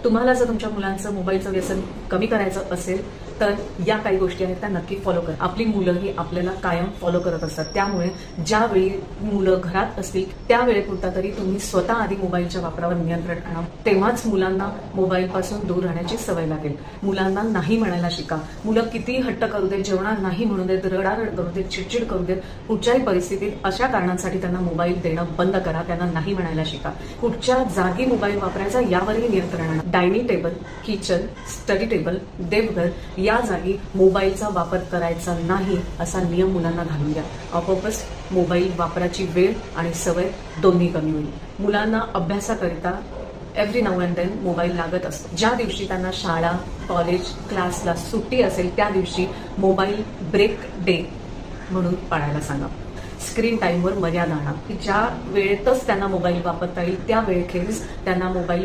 तुम्हाला जर तुमच्या मुलांचं मोबाईलचं व्यसन कमी करायचं असेल तर या काही गोष्टी आहेत त्या नक्की फॉलो करा। आपली मुलं ही आपल्याला कायम फॉलो करत असतात, त्यामुळे ज्यावेळी मुलं घरात असतील त्यावेळेपुरता तरी तुम्ही स्वतः आधी मोबाईलच्या वापरावर नियंत्रण आणा, तेव्हाच मुलांना मोबाईलपासून दूर राहण्याची सवय लागेल। मुलांना नाही म्हणायला शिका। मुलं किती हट्ट करू देत, जेवणार नाही म्हणू देत, रडारड करू देत, चिडचिड करू देत, कुठच्याही परिस्थितीत अशा कारणांसाठी त्यांना मोबाईल देणं बंद करा। त्यांना नाही म्हणायला शिका। कुठच्या जागी मोबाईल वापरायचा यावरही नियंत्रण आणा। Dining table, kitchen, study table, देवघर या जागी मोबाईलचा वापर करायचा नाही असा नियम मुलांना घालून द्या। आपोआपच मोबाईल वापराची वेळ आणि सवय दोन्ही कमी होईल। मुलांना अभ्यासाकरिता every now and then mobile लागत असतो। ज्या दिवशी त्यांना शाळा, कॉलेज, क्लासला सुट्टी असेल त्या दिवशी मोबाईल ब्रेक डे म्हणून पाळायला सांगा। स्क्रीन टाईमवर मर्यादा आणा की ज्या वेळेतच त्यांना मोबाईल वापरता येईल त्या वेळेखेरीज त्यांना मोबाईल